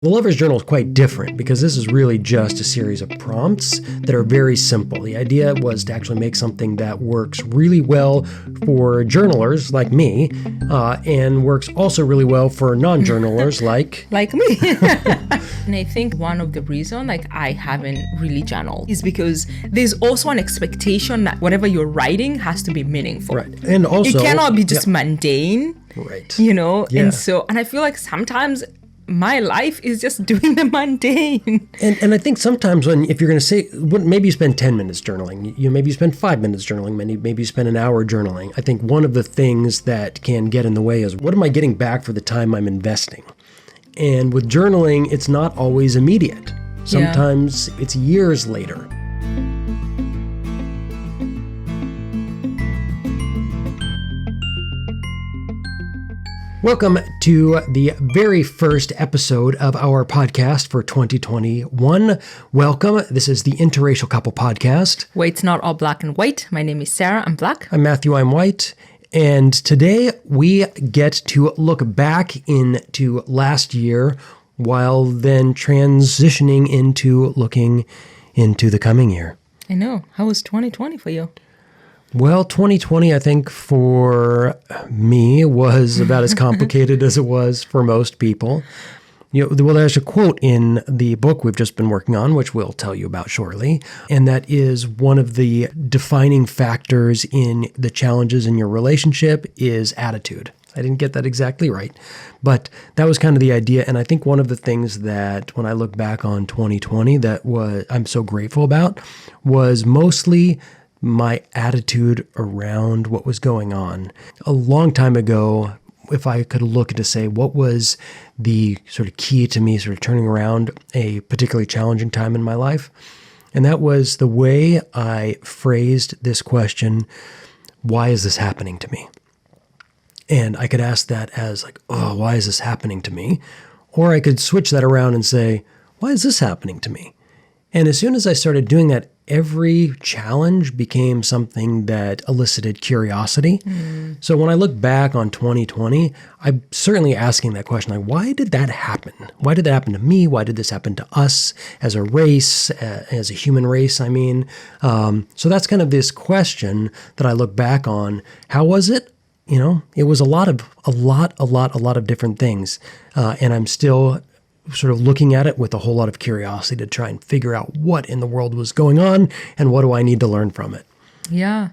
The Lover's Journal is quite different because this is really just a series of prompts that are very simple. The idea was to actually make something that works really well for journalers like me, and works also really well for non-journalers like me. And I think one of the reasons I haven't really journaled is because there's also an expectation that whatever you're writing has to be meaningful. Right. And also it cannot be just mundane. Right. Yeah. And I feel like sometimes my life is just doing the mundane. And I think sometimes if you're going to say, maybe you spend 10 minutes journaling, maybe you spend 5 minutes journaling, maybe you spend an hour journaling. I think one of the things that can get in the way is, what am I getting back for the time I'm investing? And with journaling, it's not always immediate. Sometimes it's years later. Welcome to the very first episode of our podcast for 2021. Welcome. This is the Interracial Couple Podcast. Where it's not all black and white. My name is Sarah. I'm black. I'm Matthew. I'm white. And today we get to look back into last year while then transitioning into looking into the coming year. I know. How was 2020 for you? Well, 2020, I think for me was about as complicated as it was for most people. There's a quote in the book we've just been working on, which we'll tell you about shortly, and that is one of the defining factors in the challenges in your relationship is attitude. I didn't get that exactly right, but that was kind of the idea. And I think one of the things that when I look back on 2020 I'm so grateful about was mostly my attitude around what was going on. A long time ago, if I could look to say what was the sort of key to me sort of turning around a particularly challenging time in my life, and that was the way I phrased this question, why is this happening to me? And I could ask that as why is this happening to me? Or I could switch that around and say, why is this happening to me? And as soon as I started doing that, every challenge became something that elicited curiosity. So when I look back on 2020, I'm certainly asking that question, why did that happen? Why did that happen to me? Why did this happen to us as a race, as a human race, I mean? So that's kind of this question that I look back on. How was it? It was a lot of different things. And I'm still sort of looking at it with a whole lot of curiosity to try and figure out what in the world was going on and what do I need to learn from it. Yeah.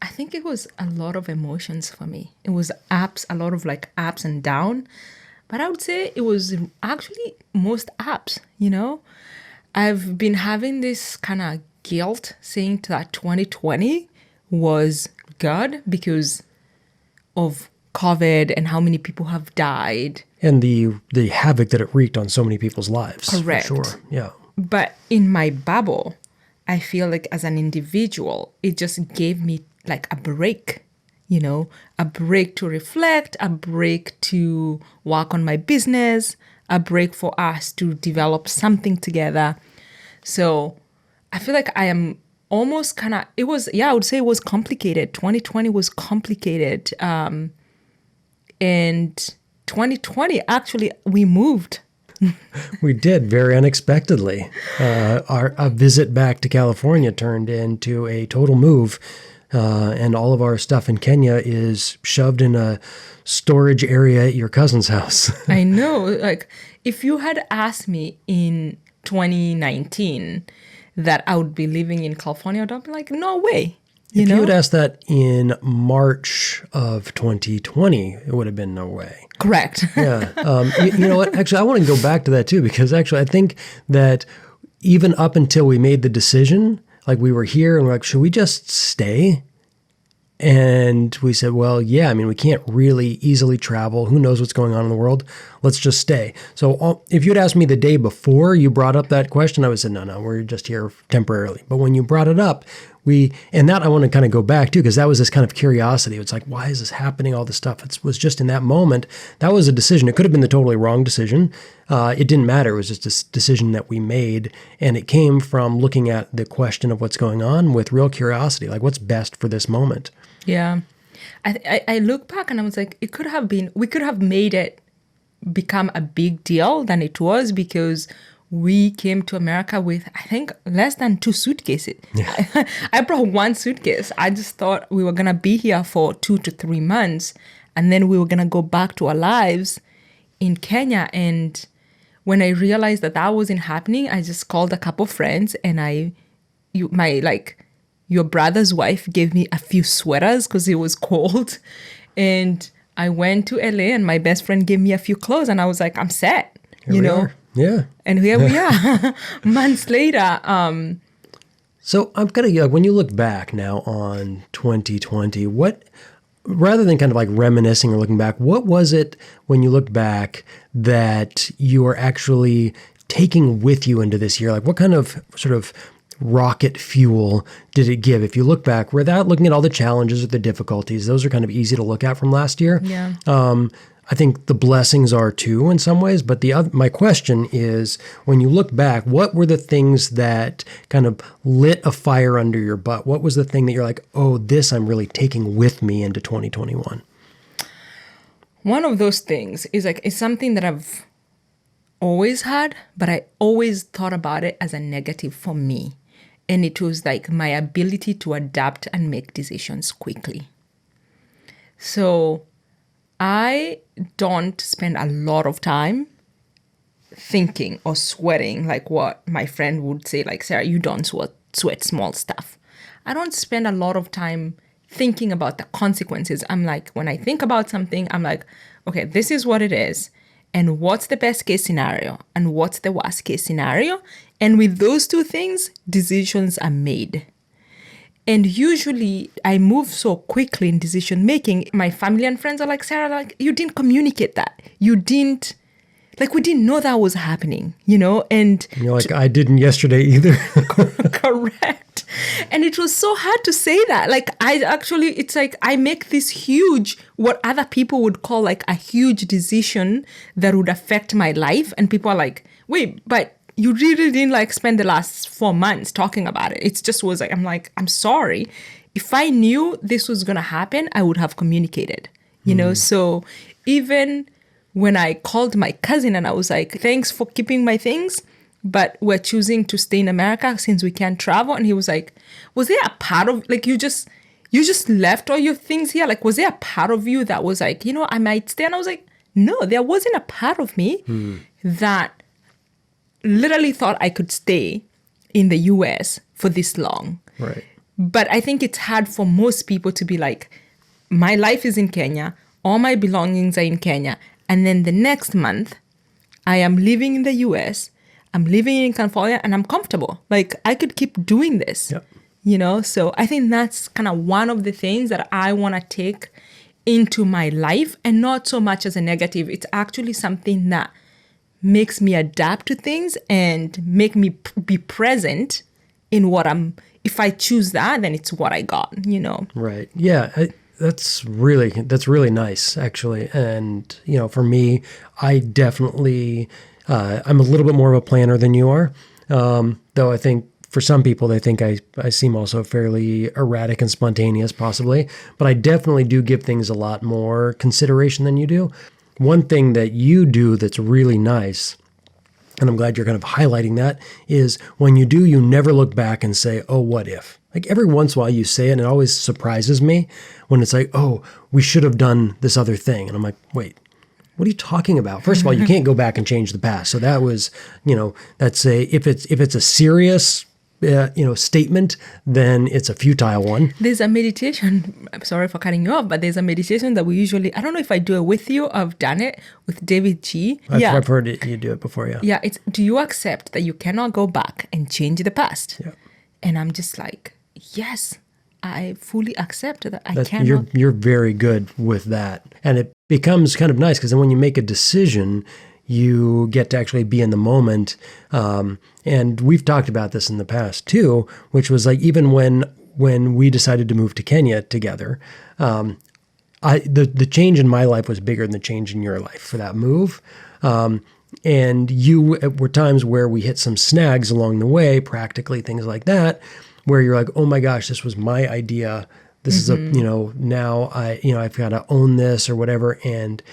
I think it was a lot of emotions for me. It was a lot of ups and down, but I would say it was actually most ups, I've been having this kind of guilt saying that 2020 was good because of COVID and how many people have died. And the havoc that it wreaked on so many people's lives. Correct. For sure, yeah. But in my bubble, I feel like as an individual, it just gave me a break, a break to reflect, a break to work on my business, a break for us to develop something together. So I feel like I am almost I would say it was complicated. 2020 was complicated. And 2020, actually, we moved. We did, very unexpectedly. Our visit back to California turned into a total move, and all of our stuff in Kenya is shoved in a storage area at your cousin's house. I know. If you had asked me in 2019 that I would be living in California, I'd be like, no way. If you had asked that in March of 2020, it would have been no way. Correct. Yeah. You know what? Actually, I want to go back to that too, because actually I think that even up until we made the decision, we were here and we're like, should we just stay? And we said, well, yeah, we can't really easily travel. Who knows what's going on in the world? Let's just stay. So if you'd asked me the day before you brought up that question, I would say, no, we're just here temporarily. But when you brought it up, and that I want to kind of go back to, because that was this kind of curiosity. It's why is this happening? All this stuff. It was just in that moment. That was a decision. It could have been the totally wrong decision. It didn't matter. It was just a decision that we made. And it came from looking at the question of what's going on with real curiosity, what's best for this moment. Yeah. I look back and I was like, we could have made it become a big deal than it was because we came to America with, I think, less than 2 suitcases. Yeah. I brought 1 suitcase. I just thought we were going to be here for 2 to 3 months, and then we were going to go back to our lives in Kenya. And when I realized that that wasn't happening, I just called a couple friends, and your brother's wife gave me a few sweaters because it was cold. And I went to LA, and my best friend gave me a few clothes, and I was like, I'm set, Here we are. Yeah. And here we are months later. So I'm kind of, when you look back now on 2020, rather than kind of like reminiscing or looking back, what was it when you look back that you are actually taking with you into this year? Like what kind of sort of rocket fuel did it give? If you look back without looking at all the challenges or the difficulties, those are kind of easy to look at from last year. Yeah. I think the blessings are too in some ways, but my question is, when you look back, what were the things that kind of lit a fire under your butt? What was the thing that you're like, oh, this I'm really taking with me into 2021? One of those things is it's something that I've always had, but I always thought about it as a negative for me. And it was like my ability to adapt and make decisions quickly. So I don't spend a lot of time thinking or sweating like what my friend would say, like, Sarah, you don't sweat small stuff. I don't spend a lot of time thinking about the consequences. I'm like, when I think about something, I'm like, okay, this is what it is. And what's the best case scenario? And what's the worst case scenario? And with those 2 things, decisions are made. And usually I move so quickly in decision making. My family and friends are like, Sarah, like, you didn't communicate that. You didn't, like, we didn't know that was happening, And you're like, I didn't yesterday either. Correct. And it was so hard to say that. Like, it's like I make this huge, what other people would call like a huge decision that would affect my life. And people are like, wait, but you really didn't spend the last 4 months talking about it. It just was like, I'm sorry. If I knew this was going to happen, I would have communicated, So even when I called my cousin and I was like, thanks for keeping my things, but we're choosing to stay in America since we can't travel. And he was like, was there a part of, like, you just left all your things here? Like, was there a part of you that was like, I might stay? And I was like, no, there wasn't a part of me that literally thought I could stay in the US for this long. Right. But I think it's hard for most people to be like, my life is in Kenya, all my belongings are in Kenya, and then the next month I am living in the US, I'm living in California, and I'm comfortable. Like, I could keep doing this. Yep. So I think that's kind of one of the things that I want to take into my life, and not so much as a negative. It's actually something that makes me adapt to things and make me be present in what if I choose that, then it's what I got, Right. Yeah. That's really nice, actually. And, for me, I definitely, I'm a little bit more of a planner than you are. Though I think for some people, they think I seem also fairly erratic and spontaneous, possibly. But I definitely do give things a lot more consideration than you do. One thing that you do that's really nice, and I'm glad you're kind of highlighting that, is when you do, you never look back and say, oh, what if? Like, every once in a while you say it, and it always surprises me when it's like, oh, we should have done this other thing. And I'm like, wait, what are you talking about? First of all, you can't go back and change the past. So that was, that's if it's a serious statement, then it's a futile one. There's a meditation, I'm sorry for cutting you off, but there's a meditation that we usually, I don't know if I do it with you, I've done it with David G. I've heard it, you do it before, yeah. Yeah, it's, do you accept that you cannot go back and change the past? Yeah. And I'm just like, yes, I fully accept that I cannot. You're very good with that. And it becomes kind of nice because then when you make a decision, you get to actually be in the moment. And we've talked about this in the past too, which was like, even when we decided to move to Kenya together, the change in my life was bigger than the change in your life for that move. And were times where we hit some snags along the way, practically things like that, where you're like, oh my gosh, this was my idea. This is now I've got to own this or whatever. And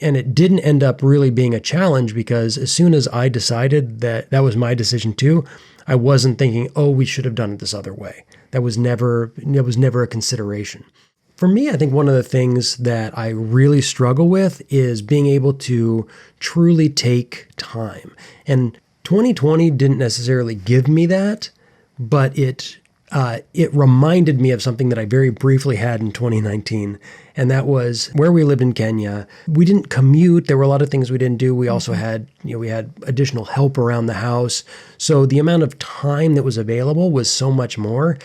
it didn't end up really being a challenge, because as soon as I decided that that was my decision too, I wasn't thinking, oh, we should have done it this other way. That was never a consideration. For me, I think one of the things that I really struggle with is being able to truly take time. And 2020 didn't necessarily give me that, but it reminded me of something that I very briefly had in 2019. And that was where we lived in Kenya. We didn't commute. There were a lot of things we didn't do. We also had, we had additional help around the house. So the amount of time that was available was so much more.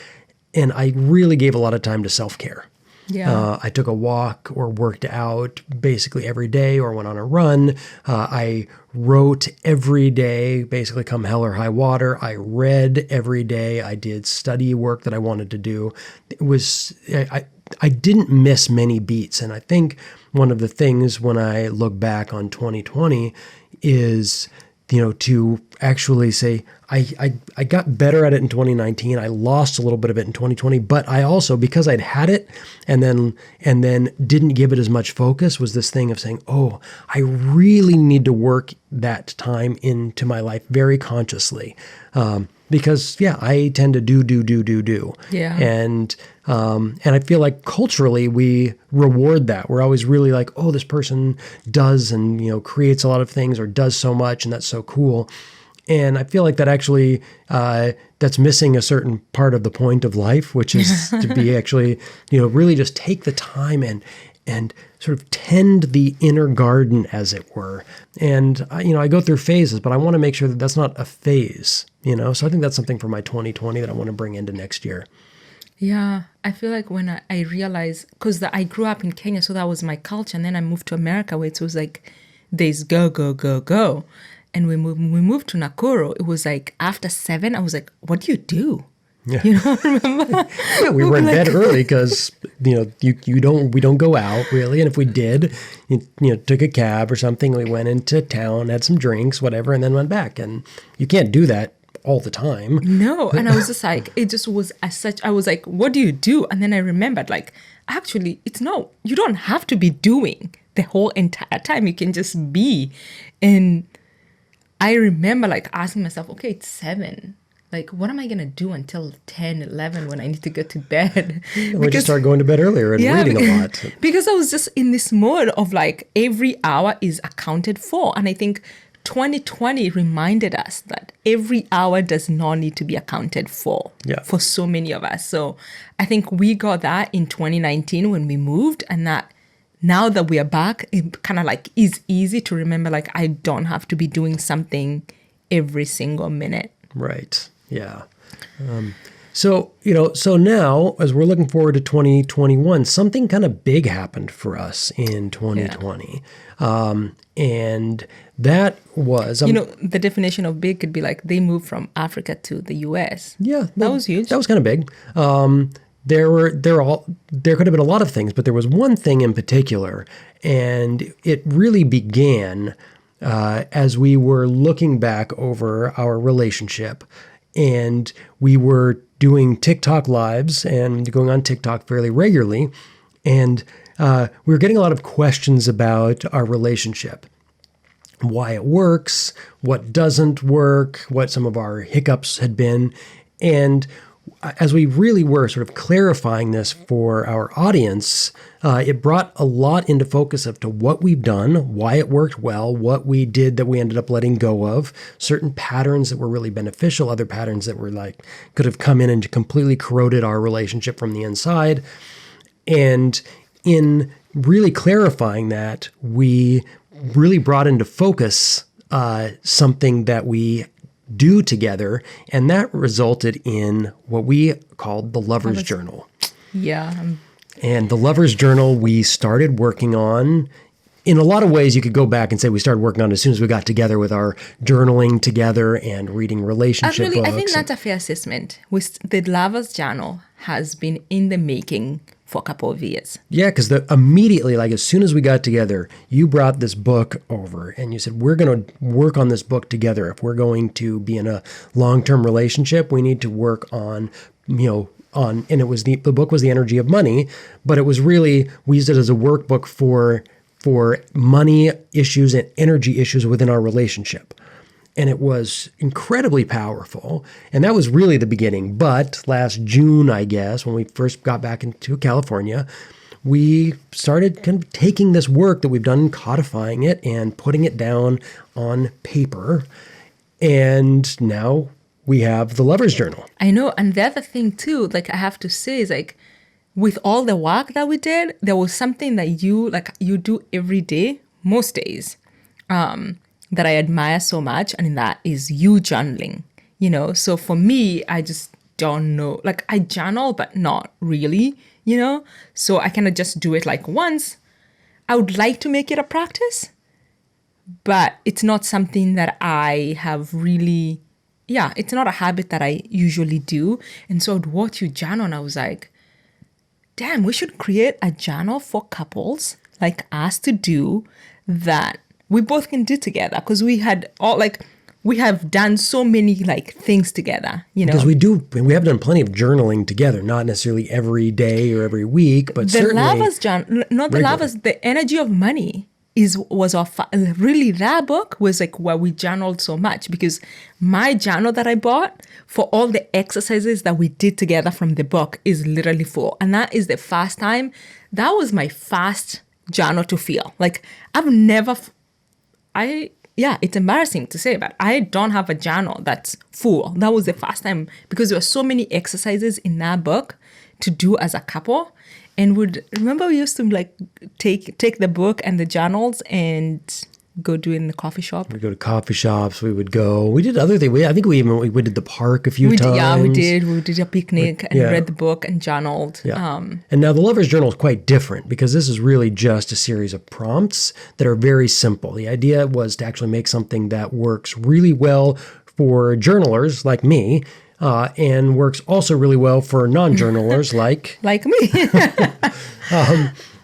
And I really gave a lot of time to self-care. Yeah. I took a walk or worked out basically every day or went on a run. I wrote every day, basically come hell or high water. I read every day. I did study work that I wanted to do. It was, I didn't miss many beats. And I think one of the things when I look back on 2020 is, to actually say, I got better at it in 2019. I lost a little bit of it in 2020, but I also, because I'd had it and then didn't give it as much focus, was this thing of saying, oh, I really need to work that time into my life very consciously. Because I tend to do. Yeah. And I feel like culturally we reward that. We're always really like, oh, this person does and, creates a lot of things or does so much, and that's so cool. And I feel like that actually, that's missing a certain part of the point of life, which is to be actually, really just take the time and sort of tend the inner garden, as it were. And, I go through phases, but I want to make sure that that's not a phase, So I think that's something for my 2020 that I want to bring into next year. Yeah, I feel like when I realized, because I grew up in Kenya, so that was my culture. And then I moved to America, where it was like, days go, go, go, go. And when we moved to Nakuru, it was like after 7, I was like, what do you do? Yeah. Remember? Yeah, we were in bed early because, we don't go out really. And if we did, took a cab or something, we went into town, had some drinks, whatever, and then went back. And you can't do that all the time. No. And I was just like, it just was as such, I was like, what do you do? And then I remembered, like, actually, you don't have to be doing the whole entire time. You can just be. And I remember like asking myself, okay, it's 7. Like, what am I going to do until 10, 11 when I need to go to bed? We just start going to bed earlier and reading a lot. Because I was just in this mode of like every hour is accounted for. And I think 2020 reminded us that every hour does not need to be accounted for for so many of us. So I think we got that in 2019 when we moved, and that now that we are back, it kind of like is easy to remember, like, I don't have to be doing something every single minute. Right. Yeah. So now as we're looking forward to 2021, something kind of big happened for us in 2020. Yeah. And that was... the definition of big could be like they moved from Africa to the U.S. Yeah. That was huge. That was kind of big. There could have been a lot of things, but there was one thing in particular, and it really began as we were looking back over our relationship, and we were doing TikTok lives and going on TikTok fairly regularly, and we were getting a lot of questions about our relationship, why it works, what doesn't work, what some of our hiccups had been, and as we really were sort of clarifying this for our audience, it brought a lot into focus of to what we've done, why it worked well, what we did that we ended up letting go of, certain patterns that were really beneficial, other patterns that were like could have come in and completely corroded our relationship from the inside. And in really clarifying that, we really brought into focus something that we do together, and that resulted in what we called the Lover's Journal. Yeah. And the Lover's Journal we started working on. In a lot of ways, you could go back and say we started working on it as soon as we got together with our journaling together and reading relationship books. I think that's a fair assessment. The Lover's Journal has been in the making for a couple of years. Yeah, because immediately, like as soon as we got together, you brought this book over and you said, we're going to work on this book together. If we're going to be in a long-term relationship, we need to work on, and it was the book was The Energy of Money, but it was really, we used it as a workbook for for money issues and energy issues within our relationship. And it was incredibly powerful. And that was really the beginning. But last June, I guess, when we first got back into California, we started kind of taking this work that we've done, codifying it and putting it down on paper. And now we have the Lover's Journal. I know. And the other thing too, like I have to say is like, with all the work that we did, there was something that you do every day, most days, that I admire so much, and that is you journaling, you know? So for me, I just don't know, like I journal, but not really, you know? So I kind of just do it like once. I would like to make it a practice, but it's not something that I have really, it's not a habit that I usually do. And so I'd watch you journal and I was like, damn, we should create a journal for couples like us to do that we both can do together, because we have done so many like things together, you know. Because we have done plenty of journaling together, not necessarily every day or every week, but certainly the Energy of Money was our really, that book was like where we journaled so much, because my journal that I bought for all the exercises that we did together from the book is literally full. And that is the first time, that was my first journal to feel like I've never, it's embarrassing to say, but I don't have a journal that's full. That was the first time, because there were so many exercises in that book to do as a couple. And remember we used to like take the book and the journals and go do it in the coffee shop. We'd go to coffee shops. We did other things. I think we did the park a few times. We did a picnic and read the book and journaled. Yeah. And now the Lover's Journal is quite different, because this is really just a series of prompts that are very simple. The idea was to actually make something that works really well for journalers like me, and works also really well for non-journalers like me.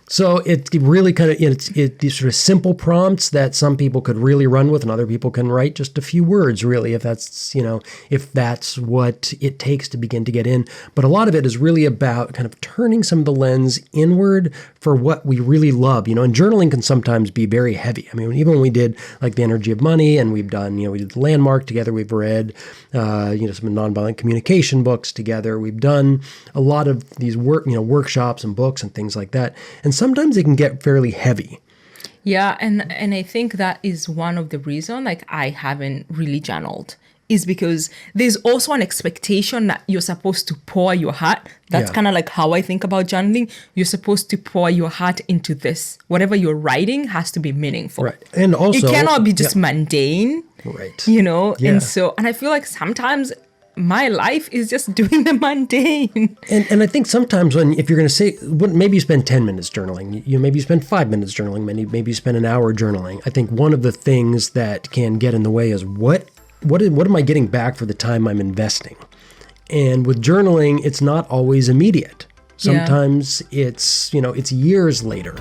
So it really kind of, it's these sort of simple prompts that some people could really run with, and other people can write just a few words, really, if that's what it takes to begin to get in. But a lot of it is really about kind of turning some of the lens inward for what we really love, and journaling can sometimes be very heavy. I mean, even when we did like The Energy of Money, and we've done, we did The Landmark together, we've read, some nonviolent communication books together. We've done a lot of these workshops and books and things like that. And sometimes it can get fairly heavy. Yeah, and I think that is one of the reasons like I haven't really journaled, is because there's also an expectation that you're supposed to pour your heart. That's kind of like how I think about journaling. You're supposed to pour your heart into this. Whatever you're writing has to be meaningful. Right. And also it cannot be just mundane. Right. And I feel like sometimes my life is just doing the mundane. And I think sometimes if you're going to say, maybe you spend 10 minutes journaling, maybe you spend 5 minutes journaling, maybe you spend an hour journaling. I think one of the things that can get in the way is what am I getting back for the time I'm investing? And with journaling, it's not always immediate. Sometimes it's years later.